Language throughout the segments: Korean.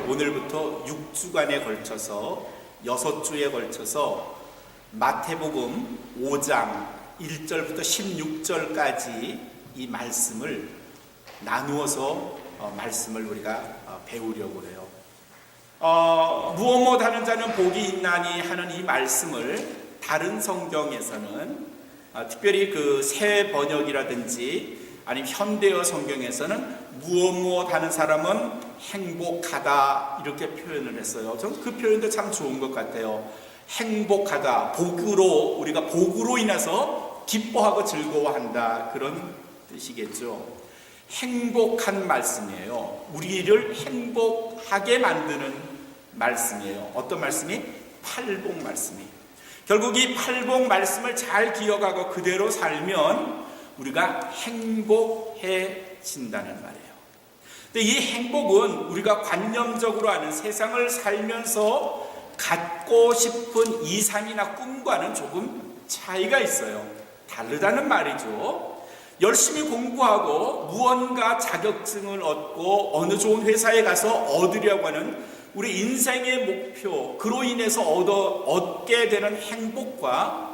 오늘부터 6주간에 걸쳐서 6주에 걸쳐서 마태복음 5장 1절부터 16절까지 이 말씀을 나누어서 말씀을 우리가 배우려고 해요. 무엇 못하는 자는 복이 있나니 하는 이 말씀을 다른 성경에서는 특별히 그 새 번역이라든지 아니면 현대어 성경에서는 무엇 하는 사람은 행복하다 이렇게 표현을 했어요. 저는 그 표현도 참 좋은 것 같아요. 행복하다, 우리가 복으로 인해서 기뻐하고 즐거워한다 그런 뜻이겠죠. 행복한 말씀이에요. 우리를 행복하게 만드는 말씀이에요. 어떤 말씀이? 팔복 말씀이. 결국 이 팔복 말씀을 잘 기억하고 그대로 살면 우리가 행복해진다는 말이에요. 근데 이 행복은 우리가 관념적으로 아는 세상을 살면서 갖고 싶은 이상이나 꿈과는 조금 차이가 있어요. 다르다는 말이죠. 열심히 공부하고 무언가 자격증을 얻고 어느 좋은 회사에 가서 얻으려고 하는 우리 인생의 목표, 그로 인해서 얻게 되는 행복과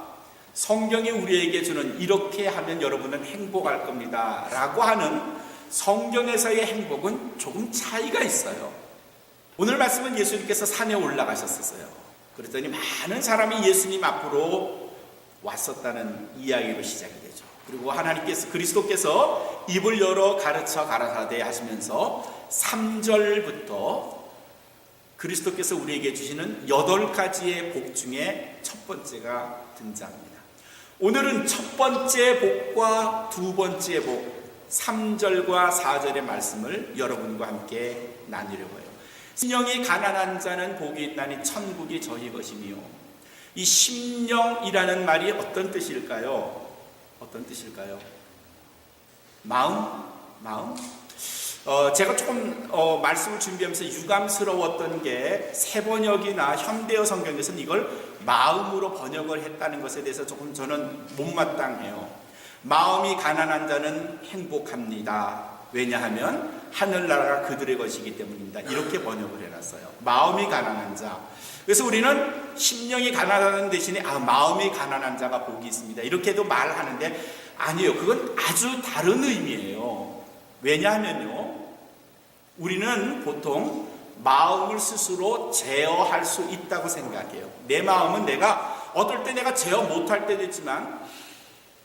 성경이 우리에게 주는 이렇게 하면 여러분은 행복할 겁니다 라고 하는 성경에서의 행복은 조금 차이가 있어요. 오늘 말씀은 예수님께서 산에 올라가셨었어요. 그랬더니 많은 사람이 예수님 앞으로 왔었다는 이야기로 시작이 되죠. 그리고 그리스도께서 입을 열어 가르쳐 가라사대 하시면서 3절부터 그리스도께서 우리에게 주시는 8가지의 복 중에 첫 번째가 등장합니다. 오늘은 첫 번째 복과 두 번째 복 3절과 4절의 말씀을 여러분과 함께 나누려고 해요. 심령이 가난한 자는 복이 있나니 천국이 저희 것이며, 이 심령이라는 말이 어떤 뜻일까요? 마음? 제가 조금 말씀을 준비하면서 유감스러웠던 게 새 번역이나 현대어 성경에서는 이걸 마음으로 번역을 했다는 것에 대해서 조금 저는 못마땅해요. 마음이 가난한 자는 행복합니다. 왜냐하면 하늘나라가 그들의 것이기 때문입니다. 이렇게 번역을 해놨어요. 마음이 가난한 자. 그래서 우리는 심령이 가난한 대신에 마음이 가난한 자가 복이 있습니다 이렇게도 말하는데 아니에요. 그건 아주 다른 의미예요. 왜냐하면요, 우리는 보통 마음을 스스로 제어할 수 있다고 생각해요. 내 마음은 어떨 때 내가 제어 못할 때도 있지만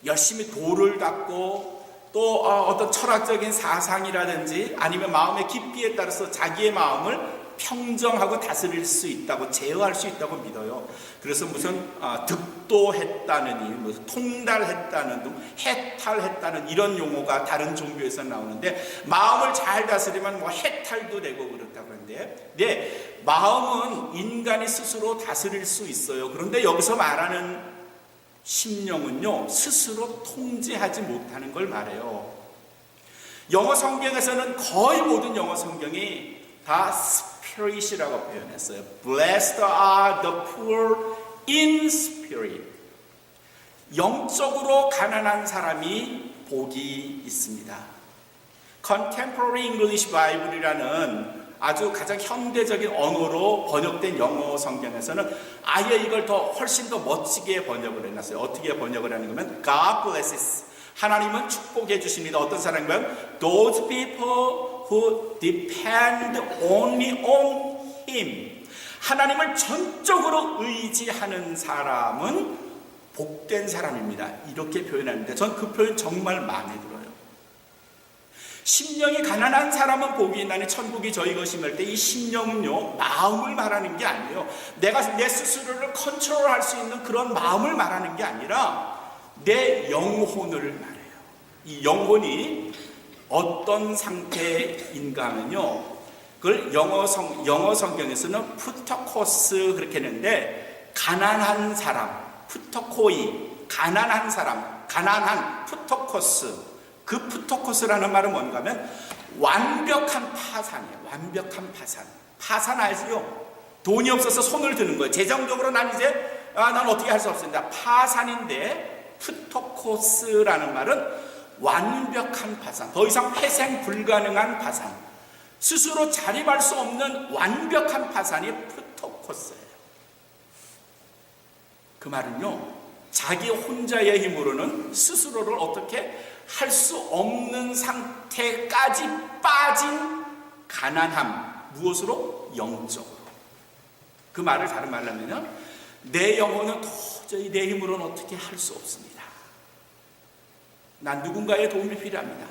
열심히 도를 닦고 또 어떤 철학적인 사상이라든지 아니면 마음의 깊이에 따라서 자기의 마음을 평정하고 다스릴 수 있다고, 제어할 수 있다고 믿어요. 그래서 무슨 득도했다느니, 무슨 통달했다는, 해탈했다는 이런 용어가 다른 종교에서 나오는데, 마음을 잘 다스리면 해탈도 되고 그렇다고 하는데, 마음은 인간이 스스로 다스릴 수 있어요. 그런데 여기서 말하는 심령은요, 스스로 통제하지 못하는 걸 말해요. 영어 성경에서는 거의 모든 영어 성경이 다 spirit이라고 표현했어요. Blessed are the poor in spirit. 영적으로 가난한 사람이 복이 있습니다. Contemporary English Bible이라는 아주 가장 현대적인 언어로 번역된 영어 성경에서는 아예 이걸 훨씬 더 멋지게 번역을 해놨어요. 어떻게 번역을 하는 거면 God blesses. 하나님은 축복해 주십니다. 어떤 사람이면 those people who depend only on Him. 하나님을 전적으로 의지하는 사람은 복된 사람입니다. 이렇게 표현하는데 전 그 표현 정말 마음에 들어요. 심령이 가난한 사람은 복이 있나니 천국이 저희 것임을 때 이 심령은요, 마음을 말하는 게 아니에요. 내가 내 스스로를 컨트롤할 수 있는 그런 마음을 말하는 게 아니라 내 영혼을 말해요. 이 영혼이 어떤 상태인가 하면요, 그걸 영어 성경에서는 푸터코스 그렇게 했는데, 가난한 사람, 푸터코이, 가난한 사람, 가난한 푸터코스. 그 푸터코스라는 말은 뭔가 하면 완벽한 파산이에요. 완벽한 파산. 파산 알지요? 돈이 없어서 손을 드는 거예요. 재정적으로 난 어떻게 할 수 없습니다. 파산인데, 푸터코스라는 말은 완벽한 파산, 더 이상 회생 불가능한 파산. 스스로 자립할 수 없는 완벽한 파산이 프토코스예요. 그 말은요, 자기 혼자의 힘으로는 스스로를 어떻게 할 수 없는 상태까지 빠진 가난함. 무엇으로? 영적으로. 그 말을 다른 말로 하면 내 영혼은 도저히 내 힘으로는 어떻게 할 수 없습니다. 난 누군가의 도움이 필요합니다.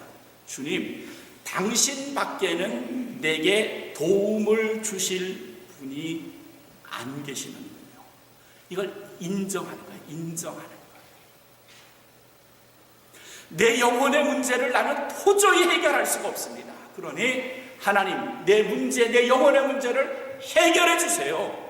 주님, 당신 밖에는 내게 도움을 주실 분이 안 계시는군요. 이걸 인정하는 거예요. 인정하는 거예요. 내 영혼의 문제를 나는 도저히 해결할 수가 없습니다. 그러니 하나님, 내 문제, 내 영혼의 문제를 해결해 주세요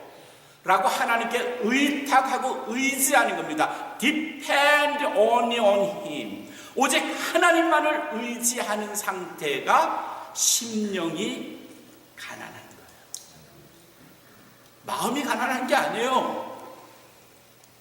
라고 하나님께 의탁하고 의지하는 겁니다. Depend only on Him. 오직 하나님만을 의지하는 상태가 심령이 가난한 거예요. 마음이 가난한 게 아니에요.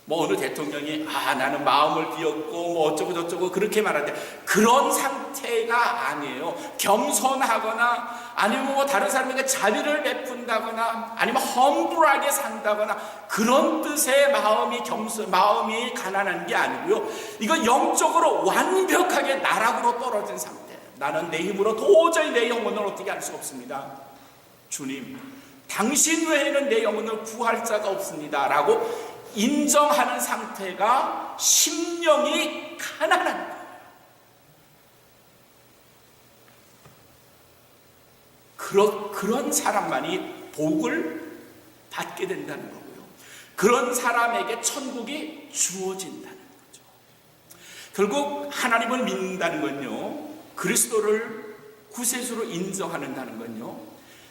뭐 어느 대통령이 나는 마음을 비웠고 뭐 어쩌고 저쩌고 그렇게 말하는데 그런 상태가 아니에요. 겸손하거나 아니면 뭐 다른 사람에게 자비를 베푼다거나 아니면 험불하게 산다거나 그런 뜻의 마음이 가난한 게 아니고요. 이건 영적으로 완벽하게 나락으로 떨어진 상태. 나는 내 힘으로 도저히 내 영혼을 어떻게 할 수 없습니다. 주님, 당신 외에는 내 영혼을 구할 자가 없습니다 라고 인정하는 상태가 심령이 가난한 거예요. 그런 사람만이 복을 받게 된다는 거고요. 그런 사람에게 천국이 주어진다는 거죠. 결국 하나님을 믿는다는 건요, 그리스도를 구세주로 인정하는다는 건요,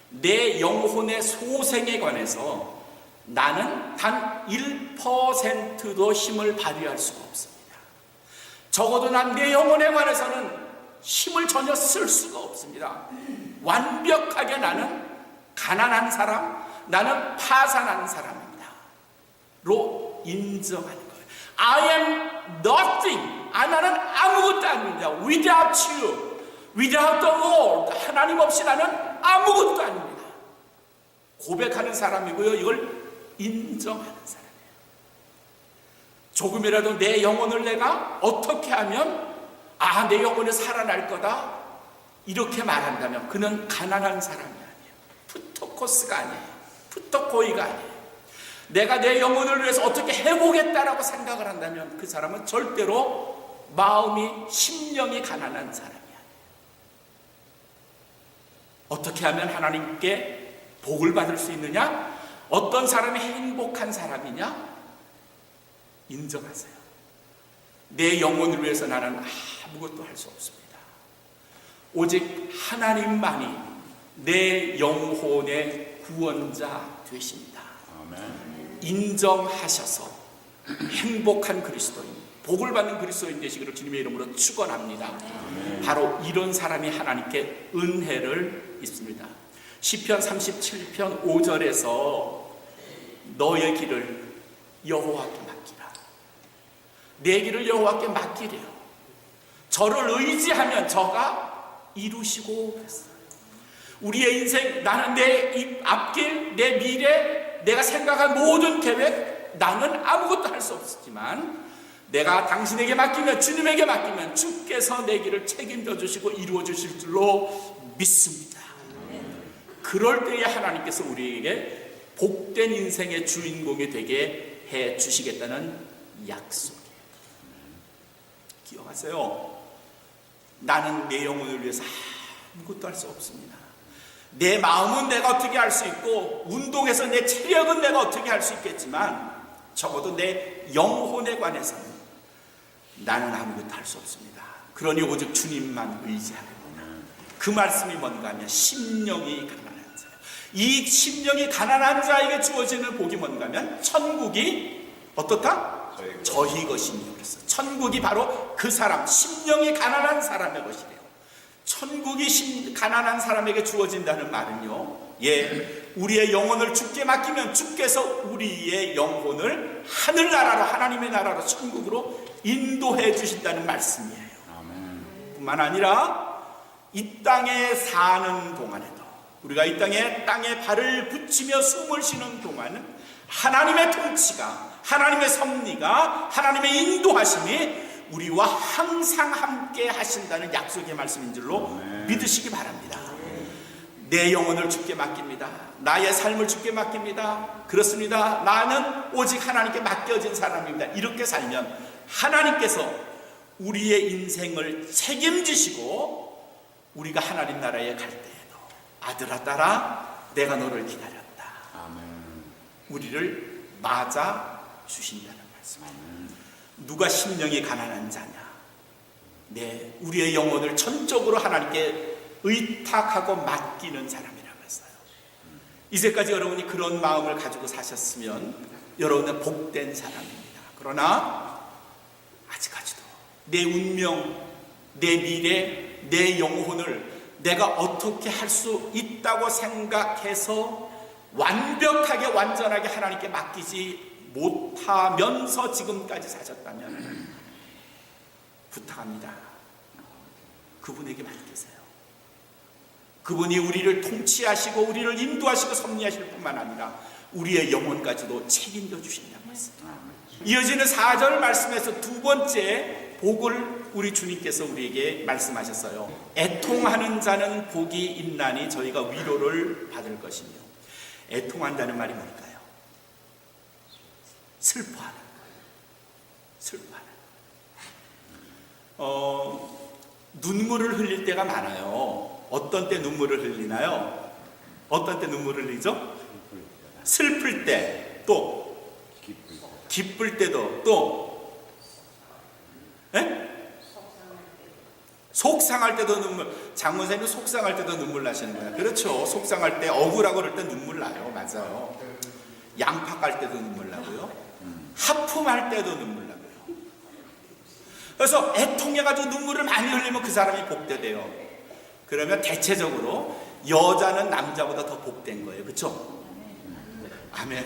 내 영혼의 소생에 관해서 나는 단 1%도 힘을 발휘할 수가 없습니다. 적어도 난 내 영혼에 관해서는 힘을 전혀 쓸 수가 없습니다. 완벽하게 나는 가난한 사람, 나는 파산한 사람입니다 로 인정하는 거예요. I am nothing. 나는 아무것도 아닙니다. Without you, without the Lord. 하나님 없이 나는 아무것도 아닙니다. 고백하는 사람이고요. 이걸 인정하는 사람이에요. 조금이라도 내 영혼을 내가 어떻게 하면 내 영혼이 살아날 거다 이렇게 말한다면 그는 가난한 사람이 아니에요. 푸토코스가 아니에요. 푸토코이가 아니에요. 내가 내 영혼을 위해서 어떻게 해보겠다라고 생각을 한다면 그 사람은 절대로 심령이 가난한 사람이 아니에요. 어떻게 하면 하나님께 복을 받을 수 있느냐? 어떤 사람이 행복한 사람이냐? 인정하세요. 내 영혼을 위해서 나는 아무것도 할 수 없습니다. 오직 하나님만이 내 영혼의 구원자 되십니다. 아멘. 인정하셔서 행복한 그리스도인, 복을 받는 그리스도인 되시기를 주님의 이름으로 축원합니다. 아멘. 바로 이런 사람이 하나님께 은혜를 입습니다. 시편 37편 5절에서 너의 길을 여호와께 맡기라. 내 길을 여호와께 맡기래요. 저를 의지하면 저가 이루시고 그랬어요. 우리의 인생, 나는 내 앞길, 내 미래, 내가 생각한 모든 계획, 나는 아무것도 할 수 없지만 내가 당신에게 맡기면, 주님에게 맡기면 주께서 내 길을 책임져 주시고 이루어 주실 줄로 믿습니다. 그럴 때에 하나님께서 우리에게 복된 인생의 주인공이 되게 해 주시겠다는 약속이에요. 기억하세요. 나는 내 영혼을 위해서 아무것도 할 수 없습니다. 내 마음은 내가 어떻게 할 수 있고 운동에서 내 체력은 내가 어떻게 할 수 있겠지만 적어도 내 영혼에 관해서는 나는 아무것도 할 수 없습니다. 그러니 오직 주님만 의지하는 거다. 그 말씀이 뭔가 하면 심령이 가난한 자. 이 심령이 가난한 자에게 주어지는 복이 뭔가 하면 천국이 어떻다? 저희 것이니 그랬어. 천국이 바로 그 사람, 심령이 가난한 사람의 것이래요. 천국이 가난한 사람에게 주어진다는 말은요, 우리의 영혼을 주께 맡기면 주께서 우리의 영혼을 하늘나라로, 하나님의 나라로, 천국으로 인도해 주신다는 말씀이에요. 아멘. 뿐만 아니라 이 땅에 사는 동안에도 우리가 이 땅에 발을 붙이며 숨을 쉬는 동안은 하나님의 통치가, 하나님의 섭리가, 하나님의 인도하심이 우리와 항상 함께 하신다는 약속의 말씀인 줄로 믿으시기 바랍니다. 내 영혼을 주께 맡깁니다. 나의 삶을 주께 맡깁니다. 그렇습니다. 나는 오직 하나님께 맡겨진 사람입니다. 이렇게 살면 하나님께서 우리의 인생을 책임지시고 우리가 하나님 나라에 갈 때에도 아들아 딸아 내가 너를 기다렸다. 우리를 맞아 주신다는 말씀. 누가 심령이 가난한 자냐? 우리의 영혼을 전적으로 하나님께 의탁하고 맡기는 사람이라고 했어요. 이제까지 여러분이 그런 마음을 가지고 사셨으면 여러분은 복된 사람입니다. 그러나 아직까지도 내 운명, 내 미래, 내 영혼을 내가 어떻게 할 수 있다고 생각해서 완벽하게 완전하게 하나님께 맡기지 못하면서 지금까지 사셨다면 부탁합니다. 그분에게 맡기세요. 그분이 우리를 통치하시고 우리를 인도하시고 섭리하실 뿐만 아니라 우리의 영혼까지도 책임져 주신다는 말씀. 이어지는 4절 말씀에서 두 번째 복을 우리 주님께서 우리에게 말씀하셨어요. 애통하는 자는 복이 있나니 저희가 위로를 받을 것이며. 애통한다는 말이 뭘까요? 슬퍼하는 거예요. 슬퍼하는 거예요. 눈물을 흘릴 때가 많아요. 어떤 때 눈물을 흘리나요? 어떤 때 눈물을 흘리죠? 슬플 때, 또 기쁠 때도, 또 속상할 때도 눈물. 장모님이 속상할 때도 눈물 나시는 거예요. 그렇죠. 속상할 때, 억울하고 그럴 때 눈물 나요. 맞아요. 양파 깔 때도 눈물 나고요. 하품할 때도 눈물 나고요. 그래서 애통해가지고 눈물을 많이 흘리면 그 사람이 복되대요. 그러면 대체적으로 여자는 남자보다 더 복된 거예요. 그렇죠? 아멘.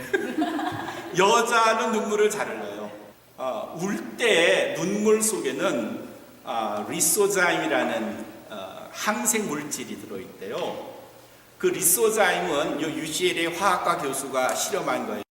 여자는 눈물을 잘 흘려요. 울 때 눈물 속에는 리소자임이라는 항생 물질이 들어있대요. 그 리소자임은 UCLA 화학과 교수가 실험한 거예요.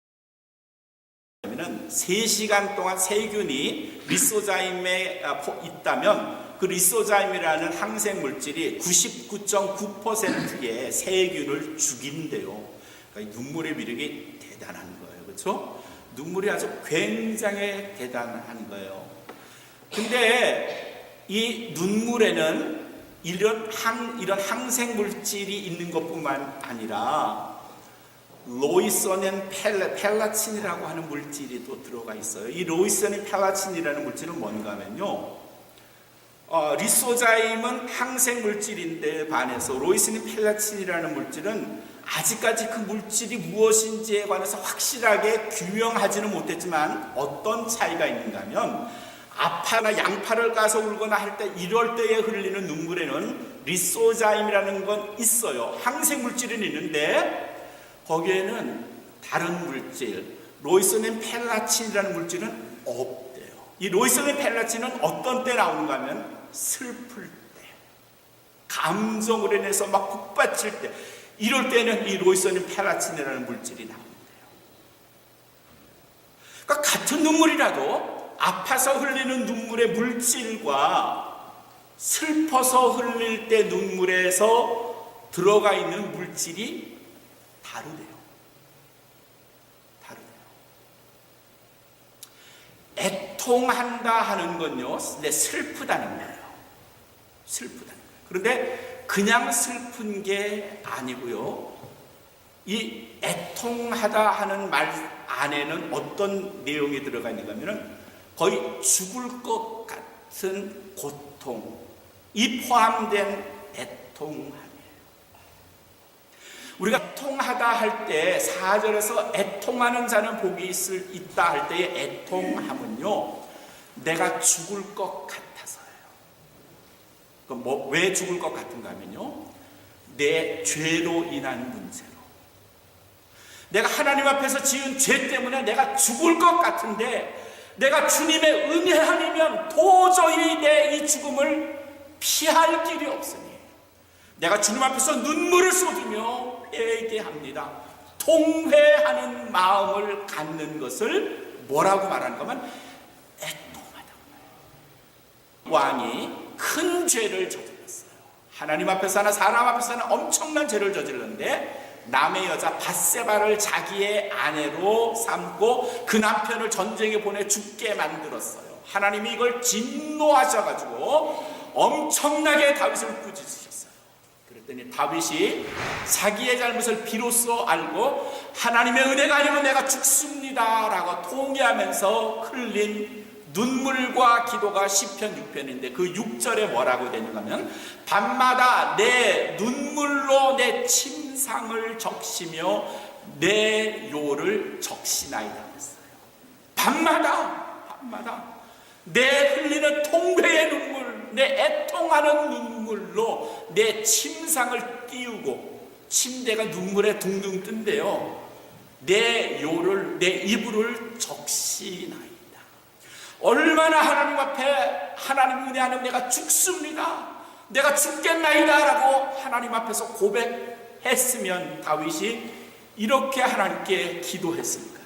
3시간 동안 세균이 리소자임에 있다면 그 리소자임이라는 항생 물질이 99.9%의 세균을 죽인대요. 그러니까 눈물의 위력이 대단한 거예요. 그렇죠? 눈물이 아주 굉장히 대단한 거예요. 근데 이 눈물에는 이런 항생 물질이 있는 것뿐만 아니라 로이소닌 펠라친이라고 하는 물질이 또 들어가 있어요. 이 로이소닌 펠라친이라는 물질은 뭔가 하면요, 리소자임은 항생 물질인데 반해서 로이소닌 펠라친이라는 물질은 아직까지 그 물질이 무엇인지에 관해서 확실하게 규명하지는 못했지만 어떤 차이가 있는가 하면 아파나 양파를 까서 울거나 할 때 이럴 때에 흘리는 눈물에는 리소자임이라는 건 있어요. 항생 물질은 있는데 거기에는 다른 물질, 로이소닌 펠라친이라는 물질은 없대요. 이 로이소닌 펠라친은 어떤 때 나오는가 하면 슬플 때, 감정을 인해서 막 북받칠 때, 이럴 때는 이 로이소닌 펠라친이라는 물질이 나온대요. 그러니까 같은 눈물이라도 아파서 흘리는 눈물의 물질과 슬퍼서 흘릴 때 눈물에서 들어가 있는 물질이 다르대요. 애통한다 하는 건요, 슬프다는 거예요. 슬프다는 거예요. 그런데 그냥 슬픈 게 아니고요, 이 애통하다 하는 말 안에는 어떤 내용이 들어가 있는가 하면 거의 죽을 것 같은 고통이 포함된 애통함이에요. 우리가 애통하다 할 때 4절에서 애통하는 자는 복이 있다 할 때의 애통함은요, 내가 죽을 것 같아서예요. 그럼 왜 죽을 것 같은가 하면요, 내 죄로 인한 문제로, 내가 하나님 앞에서 지은 죄 때문에 내가 죽을 것 같은데 내가 주님의 은혜 아니면 도저히 내 이 죽음을 피할 길이 없으니 내가 주님 앞에서 눈물을 쏟으며 회개합니다. 통회하는 마음을 갖는 것을 뭐라고 말하는 거면 애통하다. 왕이 큰 죄를 저질렀어요. 하나님 앞에서나 사람 앞에서나 엄청난 죄를 저질렀는데 남의 여자 밧세바를 자기의 아내로 삼고 그 남편을 전쟁에 보내 죽게 만들었어요. 하나님이 이걸 진노하셔가지고 엄청나게 다윗을 꾸짖으셨어요. 그랬더니 다윗이 자기의 잘못을 비로소 알고 하나님의 은혜가 아니면 내가 죽습니다 라고 통회하면서 흘린 눈물과 기도가 시편 6편인데 그 6절에 뭐라고 되는가 하면 밤마다 내 눈물로 내 침상을 적시며 내 요를 적시나이다 했어요. 밤마다 내 흘리는 통회의 눈물, 내 애통하는 눈물로 내 침상을 띄우고, 침대가 눈물에 둥둥 뜬대요. 내 요를, 내 이불을 적시나이다. 얼마나 하나님 앞에 하나님 은혜하는 내가 죽습니다, 내가 죽겠나이다 라고 하나님 앞에서 고백했으면 다윗이 이렇게 하나님께 기도했을까요?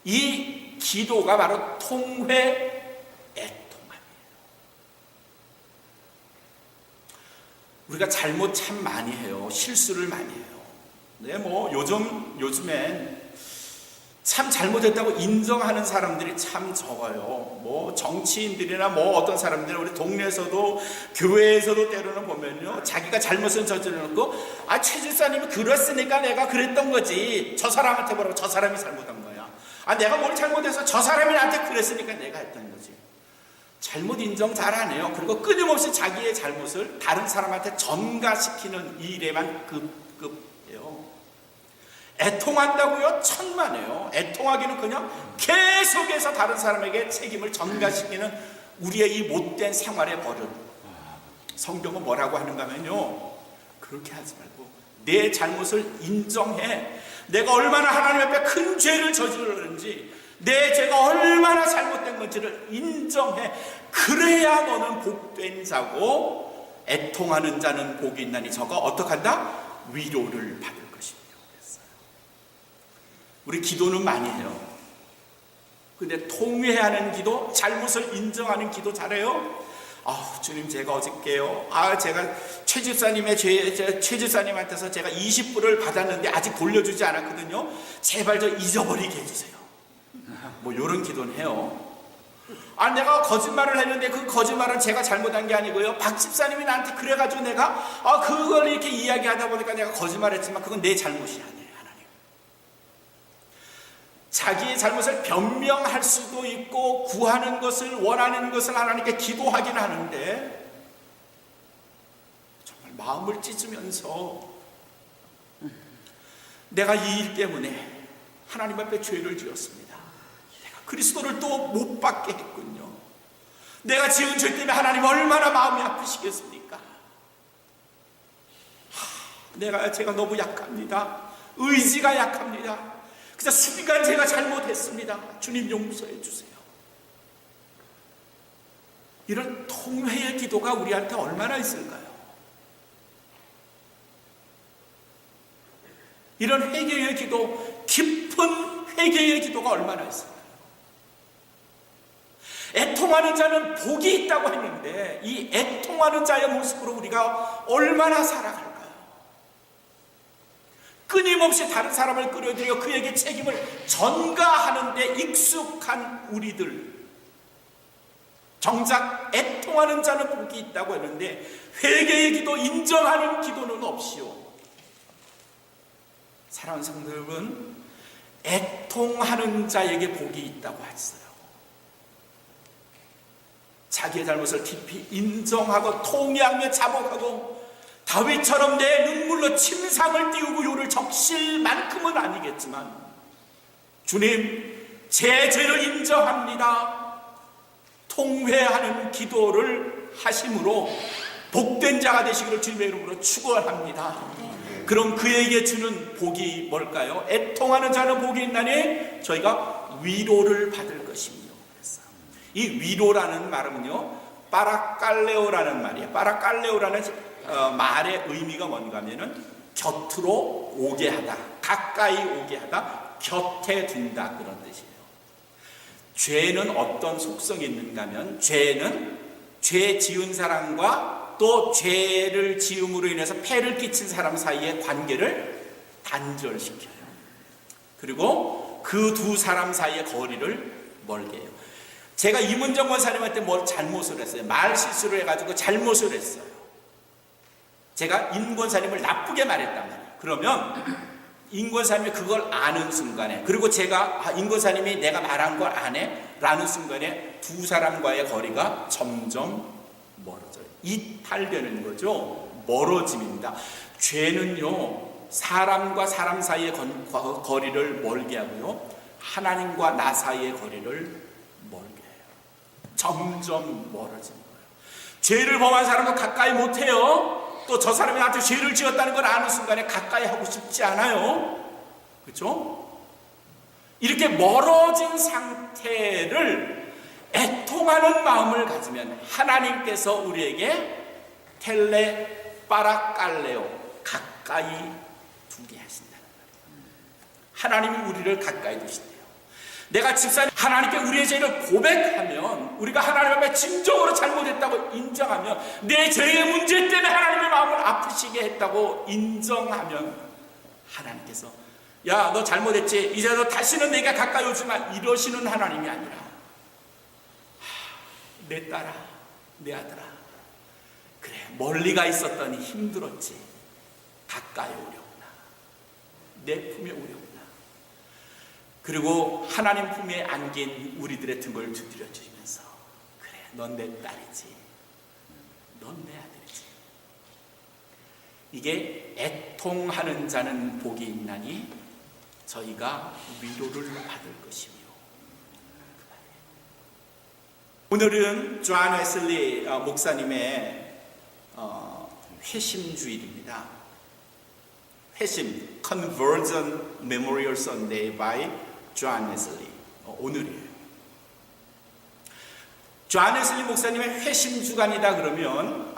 이 기도가 바로 통회, 애통함이에요. 우리가 잘못 참 많이 해요. 실수를 많이 해요. 네, 요즘엔 참 잘못했다고 인정하는 사람들이 참 적어요. 정치인들이나 어떤 사람들, 우리 동네에서도 교회에서도 때로는 보면요, 자기가 잘못은 저질러놓고 최 집사님이 그랬으니까 내가 그랬던 거지, 저 사람한테 뭐라고, 저 사람이 잘못한 거야, 내가 뭘 잘못해서 저 사람이 나한테 그랬으니까 내가 했던 거지. 잘못 인정 잘 안 해요. 그리고 끊임없이 자기의 잘못을 다른 사람한테 전가시키는 일에만 급해요. 애통한다고요? 천만에요. 애통하기는 그냥 계속해서 다른 사람에게 책임을 전가시키는 우리의 이 못된 생활의 버릇. 성경은 뭐라고 하는가 하면요, 그렇게 하지 말고 내 잘못을 인정해. 내가 얼마나 하나님 앞에 큰 죄를 저질렀는지, 내 죄가 얼마나 잘못된 건지를 인정해. 그래야 너는 복된 자고 애통하는 자는 복이 있나니 저가 어떻게 한다? 위로를 받을 것이며 그랬어요. 우리 기도는 많이 해요. 근데 통회하는 기도, 잘못을 인정하는 기도 잘해요? 주님, 제가 어저께요, 제가 최 집사님한테서 제가 20불을 받았는데 아직 돌려주지 않았거든요. 제발 저 잊어버리게 해주세요. 이런 기도는 해요. 내가 거짓말을 했는데 그 거짓말은 제가 잘못한 게 아니고요, 박 집사님이 나한테 그래가지고 내가 그걸 이렇게 이야기하다 보니까 내가 거짓말했지만 그건 내 잘못이 아니에요. 하나님, 자기의 잘못을 변명할 수도 있고 구하는 것을, 원하는 것을 하나님께 기도하긴 하는데 정말 마음을 찢으면서 내가 이 일 때문에 하나님 앞에 죄를 지었습니다, 내가 그리스도를 또 못 받게 했군요, 내가 지은 죄 때문에 하나님 얼마나 마음이 아프시겠습니까? 제가 너무 약합니다. 의지가 약합니다. 그저 순간 제가 잘못했습니다. 주님 용서해 주세요. 이런 통회의 기도가 우리한테 얼마나 있을까요? 이런 회개의 기도, 깊은 회개의 기도가 얼마나 있을까요? 애통하는 자는 복이 있다고 했는데 이 애통하는 자의 모습으로 우리가 얼마나 살아갈까요? 끊임없이 다른 사람을 끌어들여 그에게 책임을 전가하는 데 익숙한 우리들, 정작 애통하는 자는 복이 있다고 했는데 회개의 기도, 인정하는 기도는 없이요. 사랑하는 성도 여러분, 애통하는 자에게 복이 있다고 했어요. 자기의 잘못을 깊이 인정하고 통회하며 자복하고 다윗처럼 내 눈물로 침상을 띄우고 요를 적실 만큼은 아니겠지만, 주님, 제 죄를 인정합니다, 통회하는 기도를 하심으로 복된 자가 되시기를 주님의 이름으로 축원합니다. 그럼 그에게 주는 복이 뭘까요? 애통하는 자는 복이 있나니 저희가 위로를 받을 것이며. 이 위로라는 말은요, 빠라칼레오라는 말이에요. 빠라칼레오라는 말의 의미가 뭔가 하면은 곁으로 오게 하다, 가까이 오게 하다, 곁에 둔다, 그런 뜻이에요. 죄는 어떤 속성이 있는가 하면, 죄는 죄 지은 사람과 또 죄를 지음으로 인해서 폐를 끼친 사람 사이의 관계를 단절시켜요. 그리고 그 두 사람 사이의 거리를 멀게 해요. 제가 이문정 권사님한테 뭘 잘못을 했어요. 말 실수를 해가지고 잘못을 했어요. 제가 임 권사님을 나쁘게 말했단 말이에요. 그러면 임 권사님이 그걸 아는 순간에, 그리고 제가 임 권사님이 내가 말한 걸 안 해? 라는 순간에 두 사람과의 거리가 점점 멀어져요. 이탈되는 거죠. 멀어짐입니다. 죄는요, 사람과 사람 사이의 거리를 멀게 하고요, 하나님과 나 사이의 거리를 멀게 해요. 점점 멀어지는 거예요. 죄를 범한 사람도 가까이 못해요. 또 저 사람이 나한테 죄를 지었다는 걸 아는 순간에 가까이 하고 싶지 않아요. 그렇죠? 이렇게 멀어진 상태를 애통하는 마음을 가지면 하나님께서 우리에게 텔레빠라깔레오, 가까이 두게 하신다는 거예요. 하나님이 우리를 가까이 두신대요. 내가 집사님, 하나님께 우리의 죄를 고백하면, 우리가 하나님 앞에 진정으로 잘못했다고 인정하면, 내 죄의 문제 때문에 하나님의 마음을 아프시게 했다고 인정하면, 하나님께서 야, 너 잘못했지, 이제 너 다시는 내가 가까이 오지 마, 이러시는 하나님이 아니라, 내 딸아, 내 아들아, 그래, 멀리 가 있었더니 힘들었지, 가까이 오려구나, 내 품에 오려구나. 그리고 하나님 품에 안긴 우리들의 등을 두드려 주시면서, 그래, 넌 내 딸이지, 넌 내 아들이지. 이게 애통하는 자는 복이 있나니 저희가 위로를 받을 것이며. 오늘은 존 웨슬리 목사님의 회심주일입니다. 회심, Conversion Memorial Sunday by 존 웨슬리. 오늘이에요. 존 웨슬리 목사님의 회심 주간이다 그러면,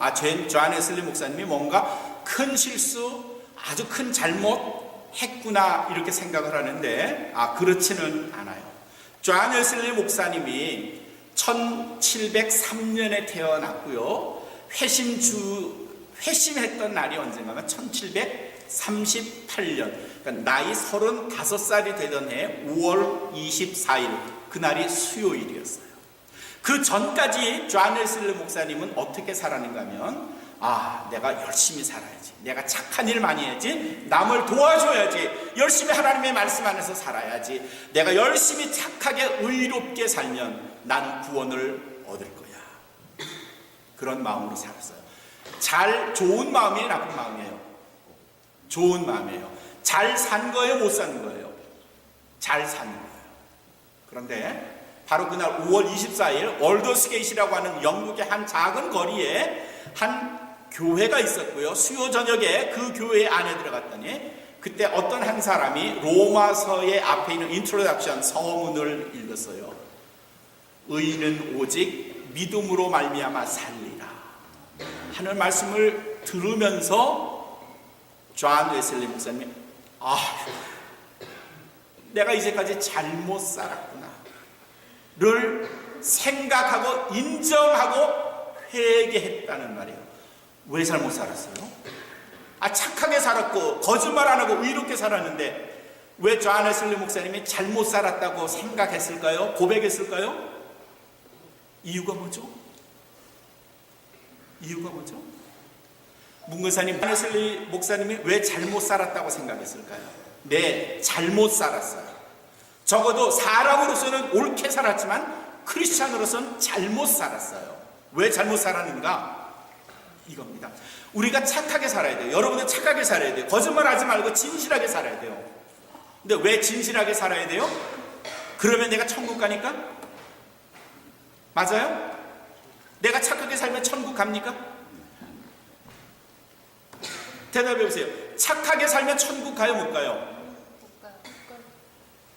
존 웨슬리 목사님이 뭔가 큰 실수, 아주 큰 잘못 했구나, 이렇게 생각을 하는데, 그렇지는 않아요. 존 웨슬리 목사님이 1703년에 태어났고요. 회심했던 날이 언젠가 하면 1738년, 그러니까 나이 35살이 되던 해 5월 24일, 그날이 수요일이었어요. 그 전까지 존 웨슬리 목사님은 어떻게 살았는가 하면, 내가 열심히 살아야지, 내가 착한 일 많이 해야지, 남을 도와줘야지, 열심히 하나님의 말씀 안에서 살아야지, 내가 열심히 착하게 의롭게 살면 나는 구원을 얻을 거야, 그런 마음으로 살았어요. 좋은 마음이에요, 나쁜 마음이에요? 좋은 마음이에요. 잘 산 거예요, 못 산 거예요? 잘 산 거예요. 그런데 바로 그날 5월 24일 올더스게이트라고 하는 영국의 한 작은 거리에 한 교회가 있었고요. 수요 저녁에 그 교회 안에 들어갔더니 그때 어떤 한 사람이 로마서의 앞에 있는 인트로덕션 서문을 읽었어요. 의인은 오직 믿음으로 말미암아 살리라 하는 말씀을 들으면서 존 웨슬리 목사님이 내가 이제까지 잘못 살았구나 를 생각하고 인정하고 회개했다는 말이에요. 왜 잘못 살았어요? 착하게 살았고 거짓말 안 하고 의롭게 살았는데 왜 존 웨슬리 목사님이 잘못 살았다고 생각했을까요? 고백했을까요? 이유가 뭐죠? 문근사님, 존 웨슬리 목사님이 왜 잘못 살았다고 생각했을까요? 네, 잘못 살았어요. 적어도 사람으로서는 옳게 살았지만 크리스찬으로서는 잘못 살았어요. 왜 잘못 살았는가? 이겁니다. 우리가 착하게 살아야 돼요. 여러분들 착하게 살아야 돼요. 거짓말하지 말고 진실하게 살아야 돼요. 근데 왜 진실하게 살아야 돼요? 그러면 내가 천국 가니까? 맞아요? 내가 착하게 살면 천국 갑니까? 대답해 보세요. 착하게 살면 천국 가요, 못 가요?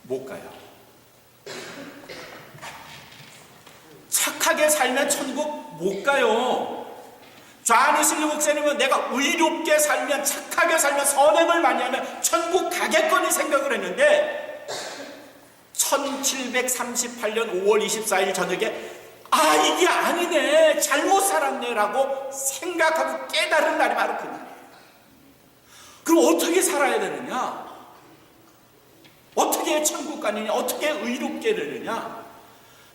못 가요. 착하게 살면 천국 못 가요. 좌니슬리 목사님은 내가 의롭게 살면, 착하게 살면, 선행을 많이 하면 천국 가겠거니 생각을 했는데 1738년 5월 24일 저녁에 이게 아니네, 잘못 살았네 라고 생각하고 깨달은 날이 바로 그날이에요. 그럼 어떻게 살아야 되느냐? 어떻게 천국 가느냐? 어떻게 의롭게 되느냐?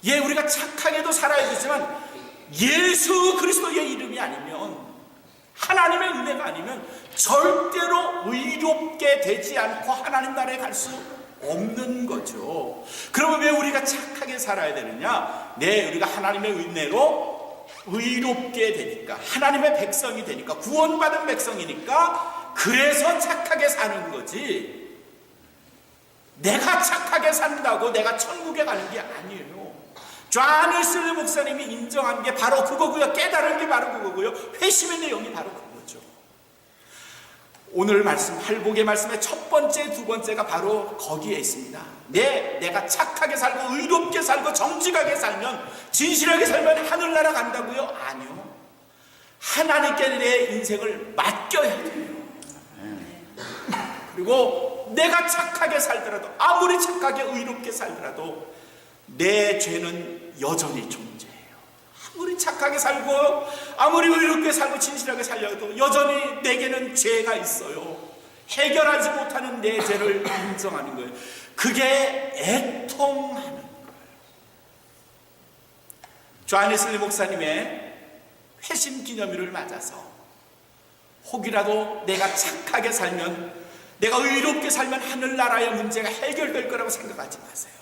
우리가 착하게도 살아야 되지만 예수 그리스도의 이름이 아니면, 하나님의 은혜가 아니면 절대로 의롭게 되지 않고 하나님 나라에 갈 수 없는 거죠. 그러면 왜 우리가 착하게 살아야 되느냐? 우리가 하나님의 은혜로 의롭게 되니까, 하나님의 백성이 되니까, 구원받은 백성이니까 그래서 착하게 사는 거지, 내가 착하게 산다고 내가 천국에 가는 게 아니에요. 존 웨슬리 목사님이 인정한 게 바로 그거고요. 깨달은 게 바로 그거고요. 회심의 내용이 바로 그거죠. 오늘 말씀, 팔복의 말씀의 첫 번째, 두 번째가 바로 거기에 있습니다. 내가 착하게 살고 의롭게 살고 정직하게 살면, 진실하게 살면 하늘나라 간다고요? 아니요. 하나님께 내 인생을 맡겨야 돼요. 그리고 내가 착하게 살더라도, 아무리 착하게 의롭게 살더라도 내 죄는 여전히 존재해요. 아무리 착하게 살고 아무리 의롭게 살고 진실하게 살려도 여전히 내게는 죄가 있어요. 해결하지 못하는 내 죄를 인정하는 거예요. 그게 애통하는 거예요. 존 웨슬리 목사님의 회심 기념일을 맞아서 혹이라도 내가 착하게 살면, 내가 의롭게 살면 하늘나라의 문제가 해결될 거라고 생각하지 마세요.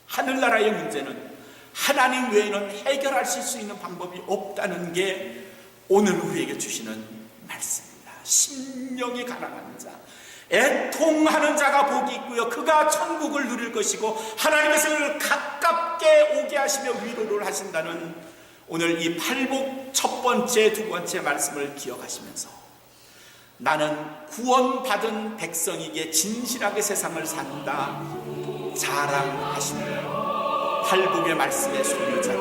하늘나라의 문제는 하나님 외에는 해결하실 수 있는 방법이 없다는 게 오늘 우리에게 주시는 말씀입니다. 심령이 가난한 자, 애통하는 자가 복이 있고요, 그가 천국을 누릴 것이고 하나님께서 그를 가깝게 오게 하시며 위로를 하신다는 오늘 이 팔복 첫 번째, 두 번째 말씀을 기억하시면서 나는 구원받은 백성이기에 진실하게 세상을 산다 자랑하시는 팔복의 말씀의 소유자,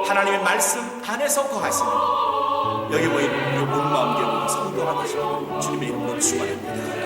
하나님의 말씀 안에서 거하시는 여기 모인 우리 온 마음 교회 성도가 되시고 주님의 이름으로 축원합니다.